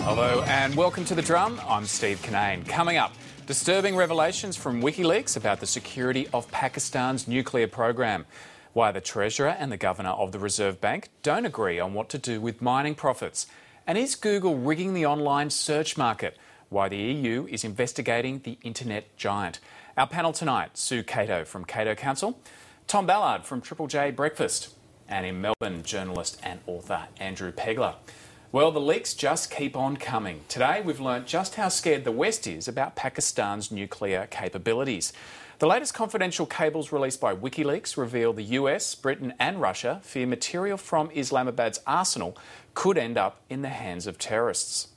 Hello and welcome to The Drum. I'm Steve Cannane. Coming up, disturbing revelations from WikiLeaks about the security of Pakistan's nuclear program. Why the Treasurer and the Governor of the Reserve Bank don't agree on what to do with mining profits. And is Google rigging the online search market? Why the EU is investigating the internet giant. Our panel tonight, Sue Cato from Cato Counsel, Tom Ballard from Triple J Breakfast, and in Melbourne, journalist and author Andrew Pegler. Well, the leaks just keep on coming. Today, we've learnt just how scared the West is about Pakistan's nuclear capabilities. The latest confidential cables released by WikiLeaks reveal the US, Britain and Russia fear material from Islamabad's arsenal could end up in the hands of terrorists.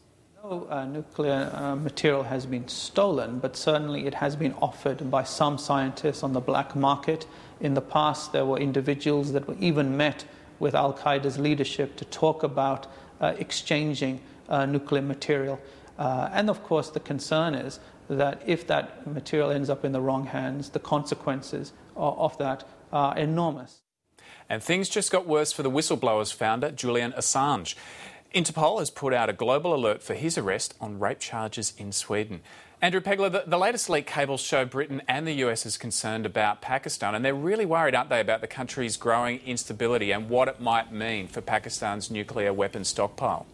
No nuclear material has been stolen, but certainly it has been offered by some scientists on the black market. In the past, there were individuals that were even met with Al-Qaeda's leadership to talk about exchanging nuclear material. And of course, the concern is that if that material ends up in the wrong hands, the consequences of that are enormous. And things just got worse for the whistleblower's founder, Julian Assange. Interpol has put out a global alert for his arrest on rape charges in Sweden. Andrew Pegler, the latest leaked cables show Britain and the US is concerned about Pakistan, and they're really worried, aren't they, about the country's growing instability and what it might mean for Pakistan's nuclear weapons stockpile?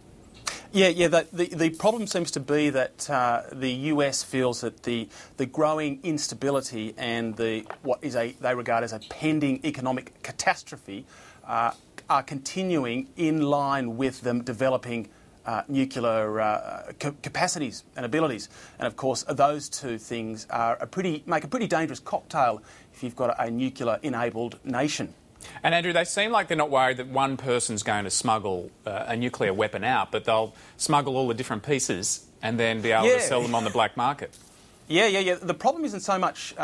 Yeah. The problem seems to be that the US feels that the growing instability and they regard as a pending economic catastrophe are continuing in line with them developing nuclear capacities and abilities. And of course, those two things make a pretty dangerous cocktail if you've got a nuclear-enabled nation. And Andrew, they seem like they're not worried that one person's going to smuggle a nuclear weapon out, but they'll smuggle all the different pieces and then be able to sell them on the black market. Yeah. The problem isn't so much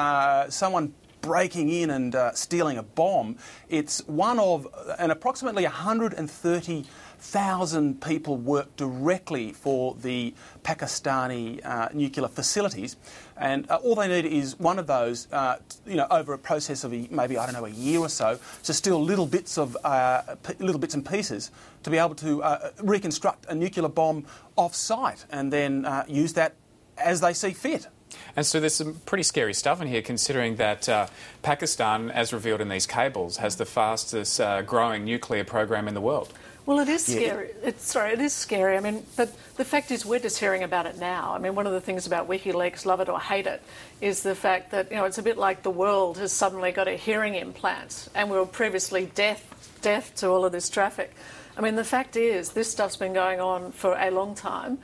someone breaking in and stealing a bomb. It's one of approximately 130,000 people work directly for the Pakistani nuclear facilities, and all they need is one of those, over a process of maybe a year or so, to steal little bits and pieces to be able to reconstruct a nuclear bomb off-site and then use that as they see fit. And so there's some pretty scary stuff in here, considering that Pakistan, as revealed in these cables, has the fastest growing nuclear program in the world. Well, it is scary. It is scary. I mean, but the fact is we're just hearing about it now. I mean, one of the things about WikiLeaks, love it or hate it, is the fact that, it's a bit like the world has suddenly got a hearing implant and we were previously deaf to all of this traffic. I mean, the fact is this stuff's been going on for a long time.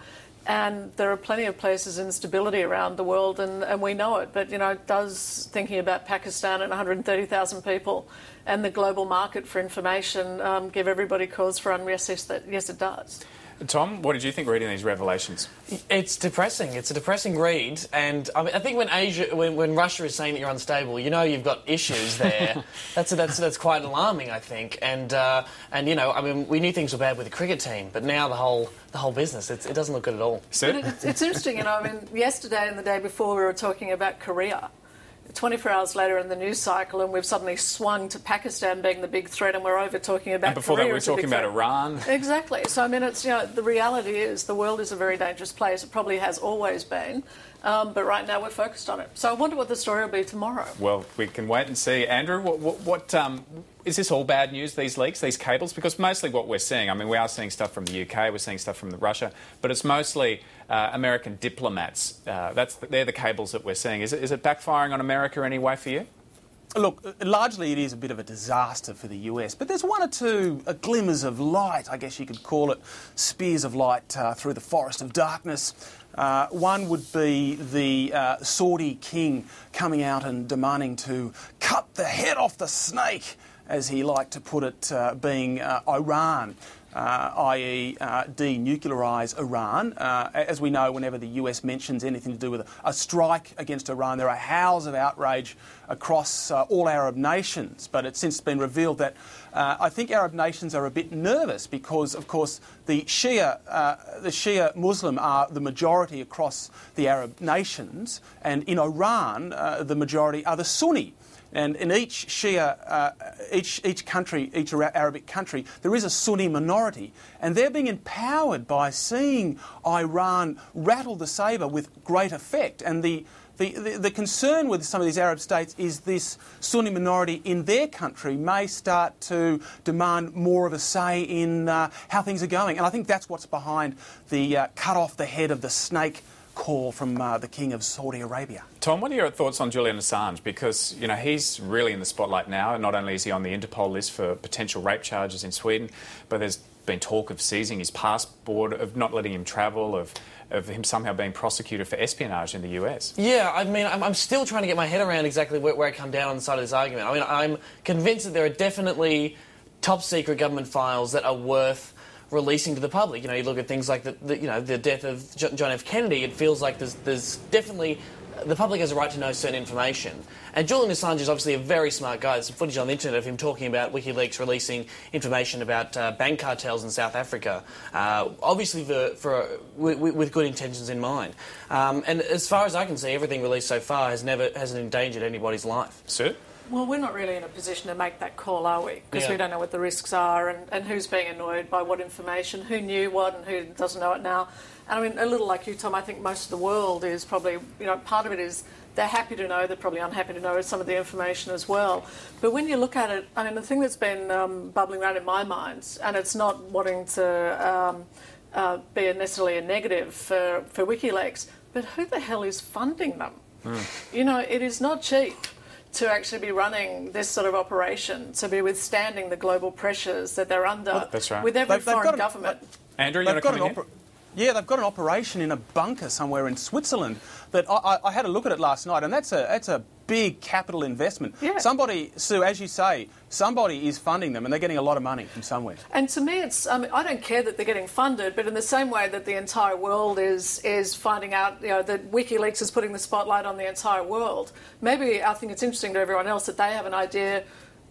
And there are plenty of places instability around the world, and we know it. But, does thinking about Pakistan and 130,000 people and the global market for information give everybody cause for unrest? Yes, it does. Tom, what did you think reading these revelations? It's depressing. It's a depressing read, and I think when Russia is saying that you're unstable, you've got issues there. that's quite alarming, I think. And we knew things were bad with the cricket team, but now the whole business, it doesn't look good at all. It's interesting, yesterday and the day before we were talking about Korea. 24 hours later in the news cycle, and we've suddenly swung to Pakistan being the big threat, and we're over talking about and before Korea that, we were talking about Iran. Exactly. So, it's the reality is the world is a very dangerous place. It probably has always been, but right now we're focused on it. So I wonder what the story will be tomorrow. Well, we can wait and see. Andrew, what is this all bad news, these leaks, these cables? Because mostly what we're seeing, we are seeing stuff from the UK, we're seeing stuff from Russia, but it's mostly American diplomats. They're the cables that we're seeing. Is it backfiring on America anyway for you? Look, largely it is a bit of a disaster for the US, but there's one or two glimmers of light, I guess you could call it, spears of light through the forest of darkness. One would be the Saudi king coming out and demanding to cut the head off the snake, as he liked to put it, being Iran. i.e. denuclearise Iran. As we know, whenever the US mentions anything to do with a strike against Iran, there are howls of outrage across all Arab nations. But it's since been revealed that I think Arab nations are a bit nervous because, of course, the Shia Muslim are the majority across the Arab nations, and in Iran, the majority are the Sunni. And in each Shia, each country, each Arabic country, there is a Sunni minority, and they're being empowered by seeing Iran rattle the sabre with great effect. And the concern with some of these Arab states is this Sunni minority in their country may start to demand more of a say in how things are going. And I think that's what's behind the cut off the head of the snake call from the King of Saudi Arabia. Tom, what are your thoughts on Julian Assange? Because, you know, he's really in the spotlight now. Not only is he on the Interpol list for potential rape charges in Sweden, but there's been talk of seizing his passport, of not letting him travel, of him somehow being prosecuted for espionage in the US. Yeah, I mean, I'm still trying to get my head around exactly where I come down on the side of this argument. I mean, I'm convinced that there are definitely top-secret government files that are worth releasing to the public. You know, you look at things like the death of John F. Kennedy. It feels like there's definitely the public has a right to know certain information. And Julian Assange is obviously a very smart guy. There's some footage on the internet of him talking about WikiLeaks releasing information about bank cartels in South Africa, obviously with good intentions in mind. And as far as I can see, everything released so far hasn't endangered anybody's life. Sir? Well, we're not really in a position to make that call, are we? Because we don't know what the risks are and who's being annoyed by what information, who knew what and who doesn't know it now. And I mean, a little like you, Tom, I think most of the world is probably, you know, part of it is they're happy to know, they're probably unhappy to know some of the information as well. But when you look at it, I mean, the thing that's been bubbling around in my mind, and it's not wanting to be necessarily a negative for WikiLeaks, but who the hell is funding them? You know, it is not cheap to actually be running this sort of operation, to be withstanding the global pressures that they're under with every foreign government. Andrew, you want to come in? Yeah, they've got an operation in a bunker somewhere in Switzerland that I had a look at it last night, and that's a big capital investment. Yeah. Somebody, Sue, as you say, somebody is funding them, and they're getting a lot of money from somewhere. And to me, it's I don't care that they're getting funded, but in the same way that the entire world is finding out, you know, that WikiLeaks is putting the spotlight on the entire world. Maybe I think it's interesting to everyone else that they have an idea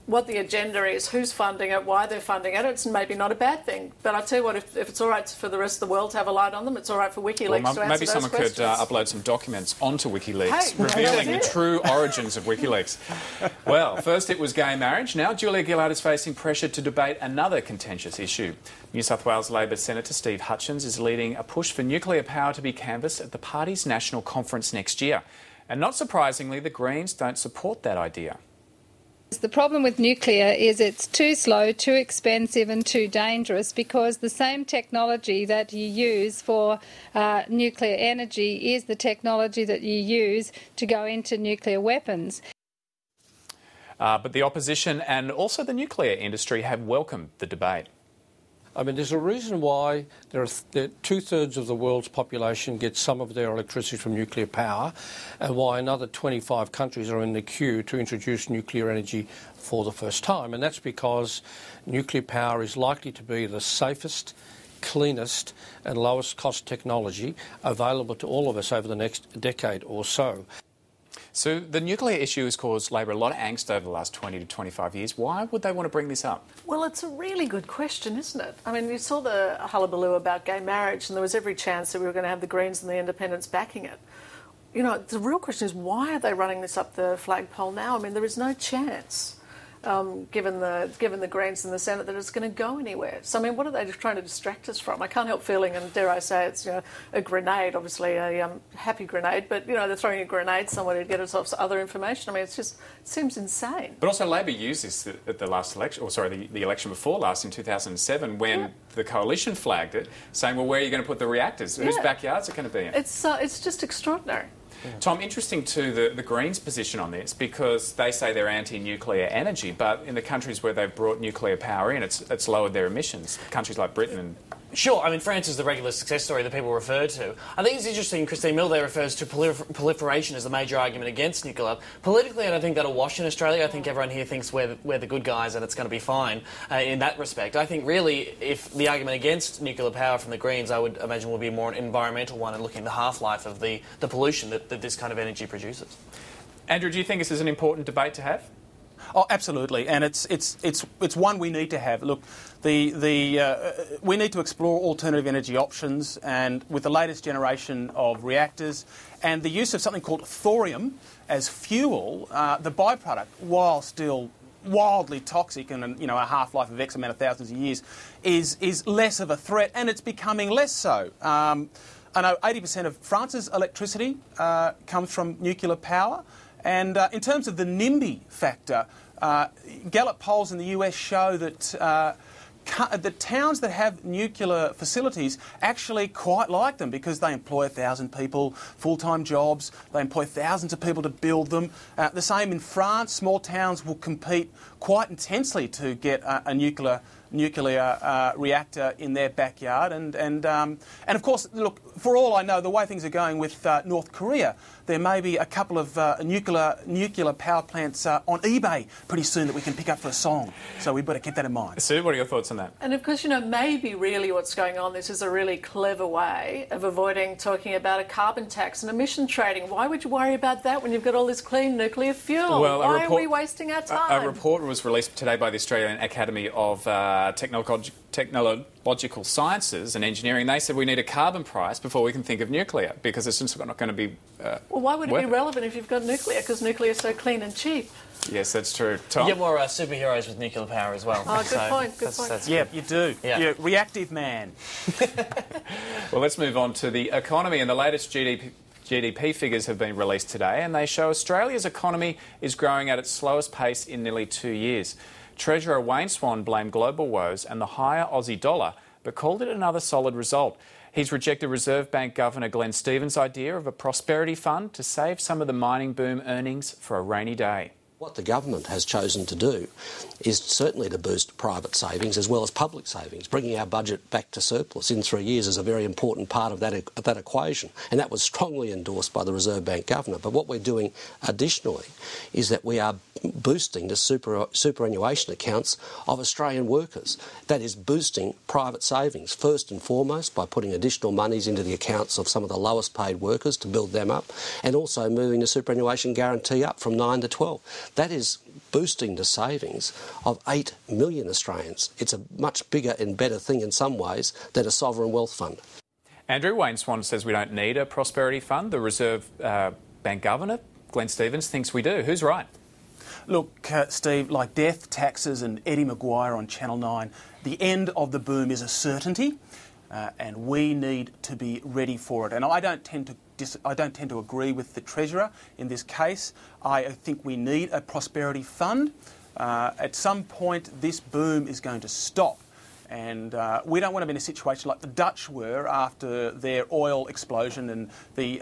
what the agenda is, who's funding it, why they're funding it. It's maybe not a bad thing. But I tell you what, if it's all right for the rest of the world to have a light on them, it's all right for WikiLeaks to answer maybe those someone questions. could upload some documents onto WikiLeaks, revealing the true origins of WikiLeaks. Well, first it was gay marriage. Now Julia Gillard is facing pressure to debate another contentious issue. New South Wales Labor Senator Steve Hutchins is leading a push for nuclear power to be canvassed at the party's national conference next year. And not surprisingly, the Greens don't support that idea. The problem with nuclear is it's too slow, too expensive and too dangerous, because the same technology that you use for nuclear energy is the technology that you use to go into nuclear weapons. But the opposition and also the nuclear industry have welcomed the debate. I mean, there's a reason why two-thirds of the world's population gets some of their electricity from nuclear power, and why another 25 countries are in the queue to introduce nuclear energy for the first time. And that's because nuclear power is likely to be the safest, cleanest and lowest cost technology available to all of us over the next decade or so. So the nuclear issue has caused Labor a lot of angst over the last 20 to 25 years. Why would they want to bring this up? Well, it's a really good question, isn't it? I mean, you saw the hullabaloo about gay marriage, and there was every chance that we were going to have the Greens and the Independents backing it. You know, the real question is, why are they running this up the flagpole now? I mean, there is no chance, given the Greens in the Senate, that it's going to go anywhere. So, I mean, what are they trying to distract us from? I can't help feeling, and dare I say, it's, you know, a grenade, obviously a happy grenade, but, you know, they're throwing a grenade somewhere to get us off other information. I mean, it seems insane. But also Labor used this at the last election, or sorry, the election before last in 2007, when the coalition flagged it, saying, well, where are you going to put the reactors? Whose backyards are going to be in? It's just extraordinary. Tom, interesting too the Greens' position on this, because they say they're anti-nuclear energy, but in the countries where they've brought nuclear power in, it's lowered their emissions. Countries like Britain and... Sure, I mean, France is the regular success story that people refer to. I think it's interesting, Christine Milne refers to proliferation as the major argument against nuclear. Politically, I don't think that'll wash in Australia. I think everyone here thinks we're the good guys and it's going to be fine in that respect. I think really, if the argument against nuclear power from the Greens, I would imagine will be more an environmental one and looking at the half-life of the pollution that this kind of energy produces. Andrew, do you think this is an important debate to have? Oh, absolutely, and it's one we need to have. Look, we need to explore alternative energy options, and with the latest generation of reactors and the use of something called thorium as fuel, the byproduct, while still wildly toxic and a half-life of X amount of thousands of years, is less of a threat, and it's becoming less so. I know 80% of France's electricity comes from nuclear power. And in terms of the NIMBY factor, Gallup polls in the US show that the towns that have nuclear facilities actually quite like them because they employ 1,000 people, full-time jobs, they employ thousands of people to build them. The same in France, small towns will compete quite intensely to get a nuclear reactor in their backyard, and of course, look, for all I know, the way things are going with North Korea, there may be a couple of nuclear power plants on eBay pretty soon that we can pick up for a song. So we better keep that in mind. Sue, what are your thoughts on that? And of course, maybe really what's going on, this is a really clever way of avoiding talking about a carbon tax and emission trading. Why would you worry about that when you've got all this clean nuclear fuel? Well, why are we wasting our time? A report was released today by the Australian Academy of Technological Sciences and Engineering. They said we need a carbon price before we can think of nuclear because it's just not going to be well, why would it be relevant if you've got nuclear? Because nuclear is so clean and cheap. Yes, that's true. Tom? You get more superheroes with nuclear power as well. Oh, good point, good point. Yeah, you do. Yeah. You're a reactive man. Well, let's move on to the economy, and the latest GDP figures have been released today, and they show Australia's economy is growing at its slowest pace in nearly 2 years. Treasurer Wayne Swan blamed global woes and the higher Aussie dollar, but called it another solid result. He's rejected Reserve Bank Governor Glenn Stevens' idea of a prosperity fund to save some of the mining boom earnings for a rainy day. What the government has chosen to do is certainly to boost private savings as well as public savings. Bringing our budget back to surplus in 3 years is a very important part of that equation, and that was strongly endorsed by the Reserve Bank Governor. But what we're doing additionally is that we are boosting the superannuation accounts of Australian workers. That is boosting private savings, first and foremost by putting additional monies into the accounts of some of the lowest paid workers to build them up, and also moving the superannuation guarantee up from 9 to 12. That is boosting the savings of 8 million Australians. It's a much bigger and better thing in some ways than a sovereign wealth fund. Andrew, Wayne Swan says we don't need a prosperity fund. The Reserve Bank Governor, Glenn Stevens, thinks we do. Who's right? Look, Steve, like death, taxes and Eddie Maguire on Channel 9, the end of the boom is a certainty, and we need to be ready for it. And I don't tend to agree with the Treasurer in this case. I think we need a prosperity fund. At some point, this boom is going to stop. And we don't want to be in a situation like the Dutch were after their oil explosion and the